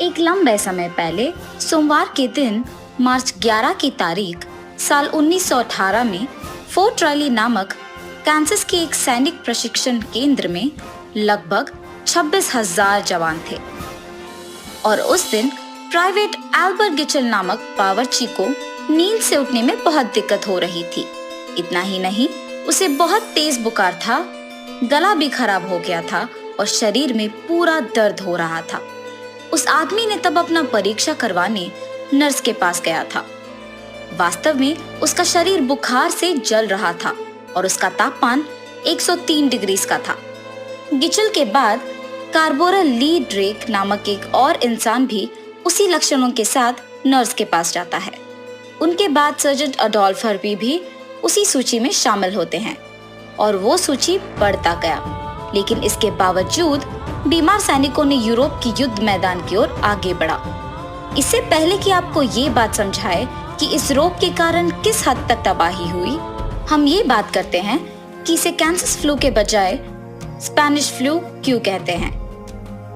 एक लंबे समय पहले सोमवार के दिन मार्च 11 की तारीख साल 1918 में फोर्ट रायली नामक कांसास के एक सैनिक प्रशिक्षण केंद्र में लगभग 26,000 जवान थे और उस दिन प्राइवेट एल्बर्ट गिचल नामक बावर्ची को नींद से उठने में बहुत दिक्कत हो रही थी। इतना ही नहीं, उसे बहुत तेज बुखार था, गला भी खराब हो गया था और शरीर में पूरा दर्द हो रहा था। उस आदमी ने तब अपना परीक्षा करवाने नर्स के पास गया था। वास्तव में उसका शरीर बुखार से जल रहा था और उसका तापमान 103 डिग्री का था। गिचल के बाद कार्बोरल ली ड्रेक नामक एक और इंसान भी उसी लक्षणों के साथ नर्स के पास जाता है। उनके बाद सर्जेंट अडोल्फ हर्बी भी उसी सूची में शामिल होते हैं और वो सूची बढ़ता गया। लेकिन इसके बावजूद बीमार सैनिकों ने यूरोप की युद्ध मैदान की ओर आगे बढ़ा। इससे पहले कि आपको ये बात समझाए कि इस रोग के कारण किस हद तक तबाही हुई, हम ये बात करते हैं कि इसे कांसास फ्लू के बजाय स्पेनिश फ्लू क्यों कहते हैं।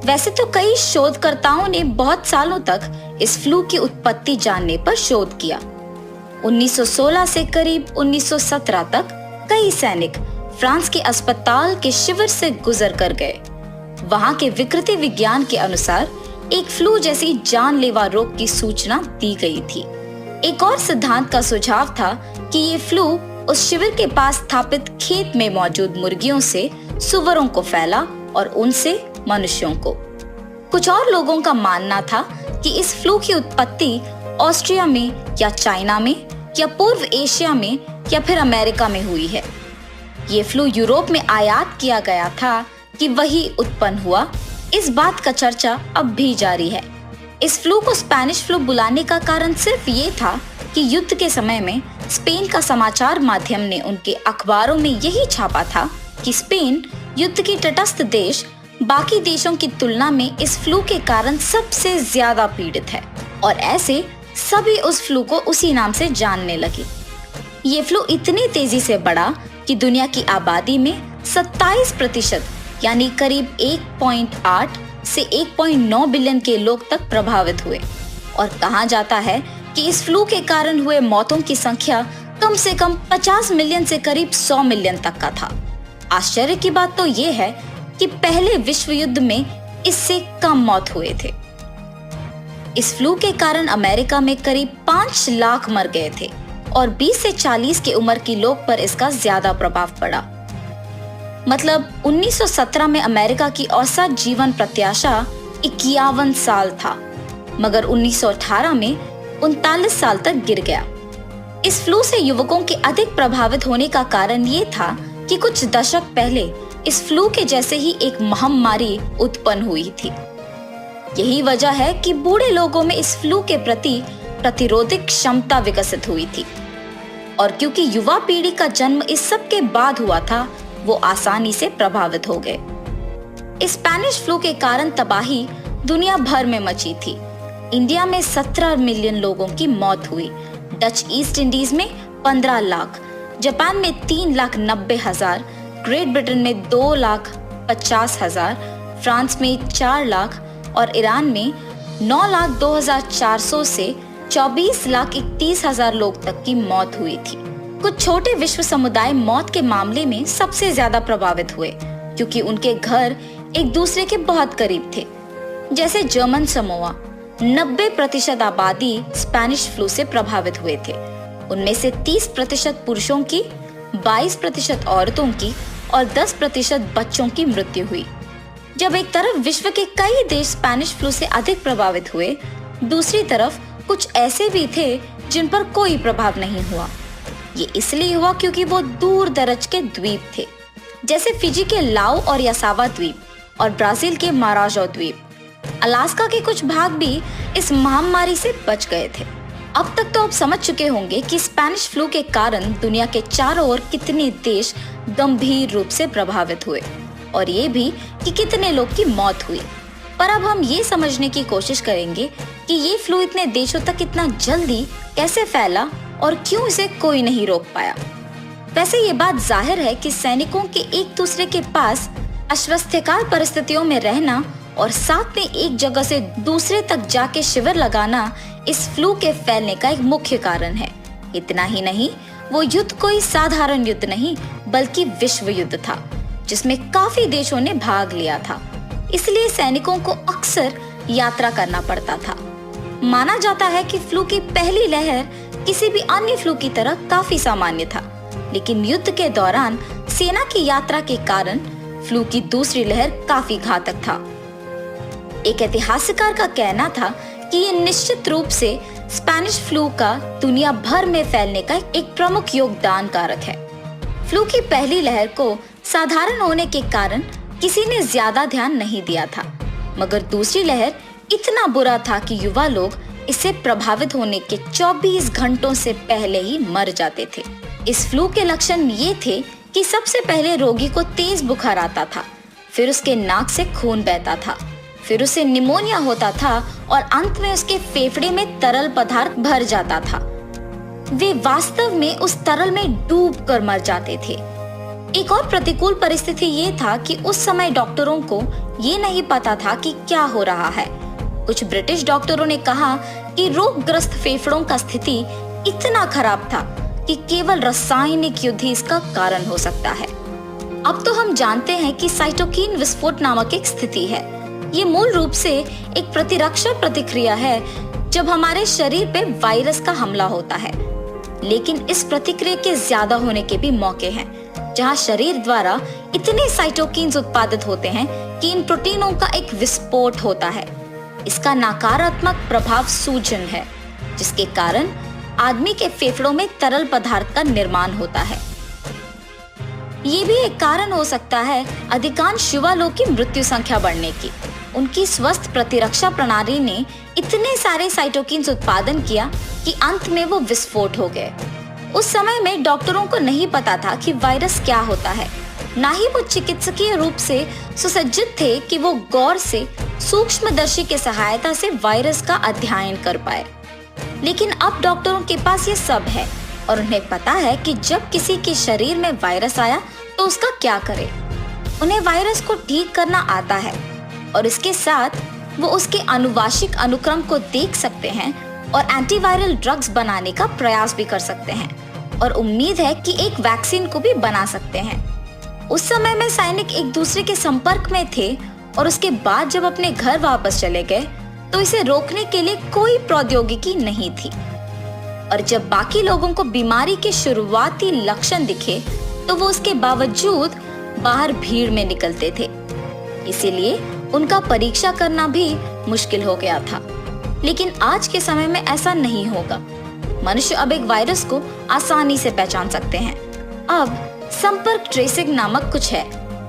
वैसे तो कई शोधकर्ताओं ने बहुत सालों तक इस फ्लू की उत्पत्ति जानने पर शोध किया। 1916 से करीब 1917 तक कई सैनिक फ्रांस के अस्पताल के शिविर से गुजर कर गए। वहां के विकृति विज्ञान के अनुसार एक फ्लू जैसी जानलेवा रोग की सूचना दी गई थी। एक और सिद्धांत का सुझाव था कि ये फ्लू उस शिविर के पास स्थापित खेत में मौजूद मुर्गियों से सुअरों को फैला और उनसे मनुष्यों को। कुछ और लोगों का मानना था कि इस फ्लू की उत्पत्ति ऑस्ट्रिया में या चाइना में या पूर्व एशिया में या फिर अमेरिका में हुई है। ये फ्लू यूरोप में आयात किया गया था कि वही उत्पन्न हुआ। इस बात का चर्चा अब भी जारी है। इस फ्लू को स्पेनिश फ्लू बुलाने का कारण सिर्फ ये था कि युद्ध के समय में स्पेन का समाचार माध्यम ने उनके अखबारों में यही छापा था कि स्पेन युद्ध की तटस्थ देश बाकी देशों की तुलना में इस फ्लू के कारण सबसे ज्यादा पीड़ित है और ऐसे सभी उस फ्लू को उसी नाम से जानने लगे। ये फ्लू इतनी तेजी से बढ़ा कि दुनिया की आबादी में 27% यानी करीब 1.8 से 1.9 बिलियन के लोग तक प्रभावित हुए और कहा जाता है कि इस फ्लू के कारण हुए मौतों की संख्या कम से कम 50 मिलियन से करीब 100 मिलियन तक का था। आश्चर्य की बात तो ये है कि पहले विश्व युद्ध में इससे कम मौत हुए थे। इस फ्लू के कारण अमेरिका में करीब 5 लाख मर गए थे और 20 से 40 की उम्र के लोग पर इसका ज्यादा प्रभाव पड़ा। मतलब 1917 में अमेरिका की औसत जीवन प्रत्याशा 51 साल था, मगर 1918 में 39 साल तक गिर गया। इस फ्लू से युवकों के अधिक प्रभावित होने का कारण ये था कि कुछ दशक पहले इस फ्लू के जैसे ही एक महामारी उत्पन्न हुई थी। यही वजह है कि बूढ़े लोगों में इस फ्लू के प्रति प्रतिरोधक क्षमता विकसित हुई थी और क्योंकि युवा पीढ़ी का जन्म इस सब के बाद हुआ था, वो आसानी से प्रभावित हो गए। इस स्पेनिश फ्लू के कारण तबाही दुनिया भर में मची थी। इंडिया में 17 मिलियन लोगों की मौत हुई, डच ईस्ट इंडीज में 15 लाख, जापान में 3,90,000, ग्रेट ब्रिटेन में 2,50,000, फ्रांस में 4 लाख और ईरान में 9,02,400 से 24,31,000 लोग तक की मौत हुई थी। कुछ छोटे विश्व समुदाय मौत के मामले में सबसे ज्यादा प्रभावित हुए क्योंकि उनके घर एक दूसरे के बहुत करीब थे। जैसे जर्मन समोआ, 90% आबादी स्पेनिश फ्लू से प्रभावित हुए थे। उनमें से 30% पुरुषों की, 22% औरतों की और 10% बच्चों की मृत्यु हुई। जब एक तरफ विश्व के कई देश स्पेनिश फ्लू से अधिक प्रभावित हुए, दूसरी तरफ कुछ ऐसे भी थे जिन पर कोई प्रभाव नहीं हुआ। ये इसलिए हुआ क्योंकि वो दूर दराज के द्वीप थे, जैसे फिजी के लाओ और यासावा द्वीप और ब्राजील के माराजो द्वीप। अलास्का के कुछ भाग भी इस महामारी से बच गए थे। अब तक तो आप समझ चुके होंगे कि स्पेनिश फ्लू के कारण दुनिया के चारों ओर कितने देश गंभीर रूप से प्रभावित हुए और ये भी कि कितने लोग की मौत हुई। पर अब हम ये समझने की कोशिश करेंगे कि ये फ्लू इतने देशों तक इतना जल्दी कैसे फैला और क्यों इसे कोई नहीं रोक पाया। वैसे ये बात जाहिर है कि सैनिकों के एक दूसरे के पास अस्वस्थ्यकाल परिस्थितियों में रहना और साथ में एक जगह से दूसरे तक जाके शिविर लगाना इस फ्लू के फैलने का एक मुख्य कारण है। इतना ही नहीं, वो युद्ध कोई साधारण युद्ध नहीं बल्कि विश्व युद्ध था जिसमें काफी देशों ने भाग लिया था। इसलिए सैनिकों को अक्सर यात्रा करना पड़ता था। माना जाता है कि फ्लू की पहली लहर किसी भी अन्य फ्लू की तरह काफी सामान्य था, लेकिन युद्ध के दौरान सेना की यात्रा के कारण फ्लू की दूसरी लहर काफी घातक था। एक ऐतिहासिककार का कहना था कि ये निश्चित रूप से स्पेनिश फ्लू का दुनिया भर में फैलने का एक प्रमुख योगदान कारक है। फ्लू की पहली लहर को साधारण होने के कारण किसी ने ज्यादा ध्यान नहीं दिया था, मगर दूसरी लहर इतना बुरा था कि युवा लोग इससे प्रभावित होने के 24 घंटों से पहले ही मर जाते थे। इस फ्लू के लक्षण ये थे कि सबसे पहले रोगी को तेज बुखार आता था, फिर उसके नाक से खून बहता था, फिर उसे निमोनिया होता था और अंत में उसके फेफड़े में तरल पदार्थ भर जाता था। वे वास्तव में उस तरल में डूब कर मर जाते थे। एक और प्रतिकूल परिस्थिति ये था कि उस समय डॉक्टरों को ये नहीं पता था कि क्या हो रहा है। कुछ ब्रिटिश डॉक्टरों ने कहा कि रोगग्रस्त फेफड़ों का स्थिति इतना खराब था कि केवल रासायनिक युद्ध ही इसका कारण हो सकता है। अब तो हम जानते हैं कि साइटोकिन विस्फोट नामक एक स्थिति है। ये मूल रूप से एक प्रतिरक्षा प्रतिक्रिया है जब हमारे शरीर पे वायरस का हमला होता है, लेकिन इस प्रतिक्रिया के ज्यादा होने के भी मौके हैं जहां शरीर द्वारा इतने साइटोकिन्स उत्पादित होते हैं कि इन प्रोटीनों का एक विस्फोट होता है। इसका नकारात्मक प्रभाव सूजन है, जिसके कारण आदमी के फेफड़ों में तरल पदार्थ का निर्माण होता है। ये भी एक कारण हो सकता है अधिकांश युवा लोग की मृत्यु संख्या बढ़ने की। उनकी स्वस्थ प्रतिरक्षा प्रणाली ने इतने सारे साइटोकिन्स उत्पादन किया कि अंत में वो विस्फोट हो गए। उस समय में डॉक्टरों को नहीं पता था कि वायरस क्या होता है, ना ही वो चिकित्सकीय रूप से सुसज्जित थे कि वो गौर से सूक्ष्मदर्शी के सहायता से वायरस का अध्ययन कर पाए। लेकिन अब डॉक्टरों के पास ये सब है और उन्हें पता है कि जब किसी के शरीर में वायरस आया तो उसका क्या करे। उन्हें वायरस को ठीक करना आता है और इसके साथ वो उसके आनुवांशिक अनुक्रम को देख सकते हैं और एंटीवायरल ड्रग्स बनाने का प्रयास भी कर सकते हैं और उम्मीद है कि एक वैक्सीन को भी बना सकते हैं। उस समय में सैनिक एक दूसरे के संपर्क में थे और उसके बाद जब अपने घर वापस चले गए तो इसे रोकने के लिए कोई प्रौद्योगिकी नहीं थी। और जब बाकी लोगों को बीमारी के शुरुआती लक्षण दिखे तो वो उसके बावजूद बाहर भीड़ में निकलते थे। इसीलिए उनका परीक्षा करना भी मुश्किल हो गया था। लेकिन आज के समय में ऐसा नहीं होगा। मनुष्य अब एक वायरस को आसानी से पहचान सकते हैं। अब संपर्क ट्रेसिंग नामक कुछ है,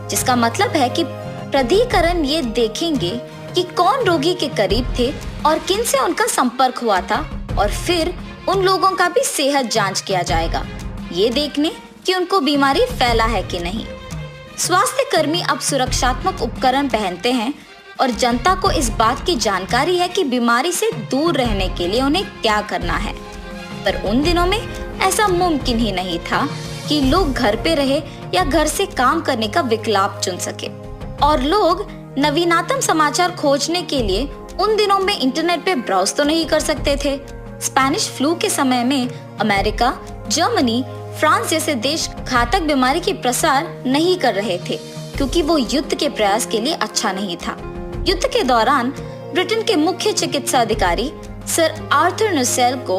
जिसका मतलब है कि प्राधिकरण ये देखेंगे कि कौन रोगी के करीब थे और किन से उनका संपर्क हुआ था, और फिर उन लोगों का भी सेहत जांच किया जाएगा, ये देखने कि उनको बीमारी फैला है कि नहीं। स्वास्थ्य कर्मी अब सुरक्षात्मक उपकरण पहनते हैं और जनता को इस बात की जानकारी है कि बीमारी से दूर रहने के लिए उन्हें क्या करना है। पर उन दिनों में ऐसा मुमकिन ही नहीं था कि लोग घर पे रहे या घर से काम करने का विकल्प चुन सके। और लोग नवीनतम समाचार खोजने के लिए उन दिनों में इंटरनेट पे ब्राउज तो नहीं कर सकते थे। स्पेनिश फ्लू के समय में अमेरिका, जर्मनी, फ्रांस जैसे देश घातक बीमारी के प्रसार नहीं कर रहे थे क्योंकि वो युद्ध के प्रयास के लिए अच्छा नहीं था। युद्ध के दौरान ब्रिटेन के मुख्य चिकित्सा अधिकारी सर आर्थर नुसेल को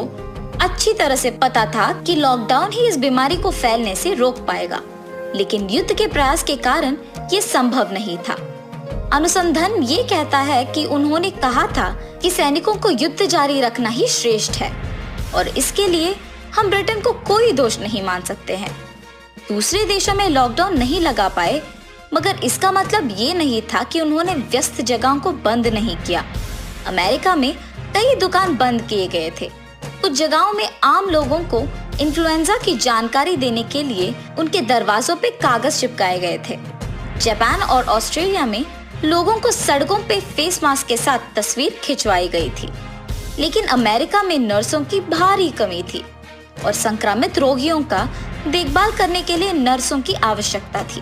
अच्छी तरह से पता था कि लॉकडाउन ही इस बीमारी को फैलने से रोक पाएगा, लेकिन युद्ध के प्रयास के कारण ये संभव नहीं था। अनुसंधान ये कहता है कि उन्होंने कहा था कि सैनिकों को युद्ध जारी रखना ही श्रेष्ठ है और इसके लिए हम ब्रिटेन को कोई दोष नहीं मान सकते हैं। दूसरे देशों में लॉकडाउन नहीं लगा पाए, मगर इसका मतलब ये नहीं था कि उन्होंने व्यस्त जगहों को बंद नहीं किया। अमेरिका में कई दुकान बंद किए गए थे। कुछ जगहों में आम लोगों को इन्फ्लुएंजा की जानकारी देने के लिए उनके दरवाजों पे कागज चिपकाए गए थे। जापान और ऑस्ट्रेलिया में लोगों को सड़कों पे फेस मास्क के साथ तस्वीर खिंचवाई गई थी। लेकिन अमेरिका में नर्सों की भारी कमी थी और संक्रमित रोगियों का देखभाल करने के लिए नर्सों की आवश्यकता थी,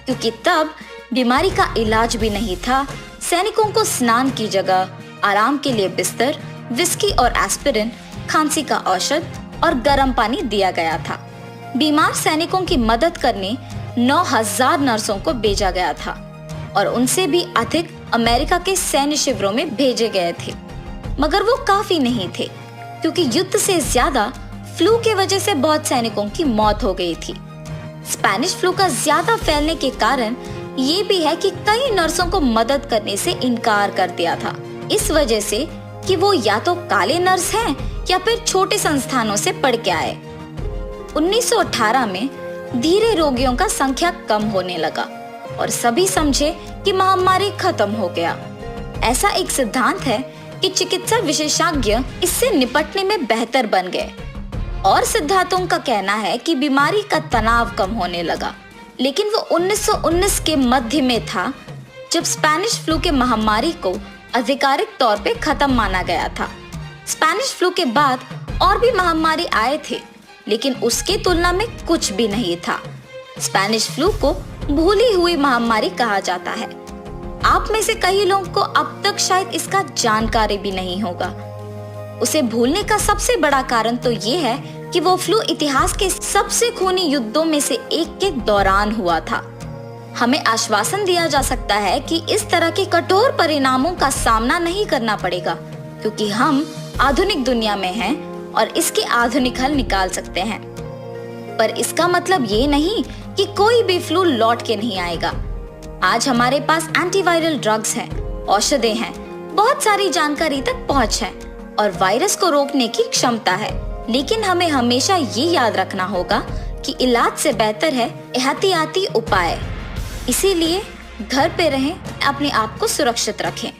क्योंकि तब बीमारी का इलाज भी नहीं था, सैनिकों को स्नान की जगह, आराम के लिए बिस्तर, विस्की और एस्पिरिन, खांसी का औषध और गर्म पानी दिया गया था। बीमार सैनिकों की मदद करने 9,000 नर्सों को भेजा गया था और उनसे भी अधिक अमेरिका के सैन्य शिविरों में भेजे गए थे। मगर वो काफी नहीं थे, क्योंकि युद्ध से ज्यादा फ्लू के वजह से बहुत सैनिकों की मौत हो गई थी। स्पेनिश फ्लू का ज्यादा फैलने के कारण ये भी है कि कई नर्सों को मदद करने से इनकार कर दिया था, इस वजह से कि वो या तो काले नर्स हैं या फिर छोटे संस्थानों से पढ़ के आए। 1918 में धीरे रोगियों का संख्या कम होने लगा और सभी समझे कि महामारी खत्म हो गया। ऐसा एक सिद्धांत है कि चिकित्सा विशेषज्ञ इससे निपटने में बेहतर बन गए और सिद्धांतों का कहना है कि बीमारी का तनाव कम होने लगा। लेकिन वो 1919 के मध्य में था जब स्पेनिश फ्लू के महामारी को आधिकारिक तौर पे खत्म माना गया था। स्पेनिश फ्लू के बाद और भी महामारी आए थे, लेकिन उसके तुलना में कुछ भी नहीं था। स्पेनिश फ्लू को भूली हुई महामारी कहा जाता है। आप में से कई लोगों को अब तक शायद इसका जानकारी भी नहीं होगा। उसे भूलने का सबसे बड़ा कारण तो ये है कि वो फ्लू इतिहास के सबसे खूनी युद्धों में से एक के दौरान हुआ था। हमें आश्वासन दिया जा सकता है कि इस तरह के कठोर परिणामों का सामना नहीं करना पड़ेगा, क्योंकि हम आधुनिक दुनिया में हैं और इसके आधुनिक हल निकाल सकते हैं। पर इसका मतलब ये नहीं कि कोई भी फ्लू लौट के नहीं आएगा। आज हमारे पास एंटीवायरल ड्रग्स हैं, औषधें हैं, बहुत सारी जानकारी तक पहुंच है और वायरस को रोकने की क्षमता है। लेकिन हमें हमेशा ये याद रखना होगा कि इलाज से बेहतर है एहतियाती उपाय। इसीलिए घर पे रहें, अपने आप को सुरक्षित रखें।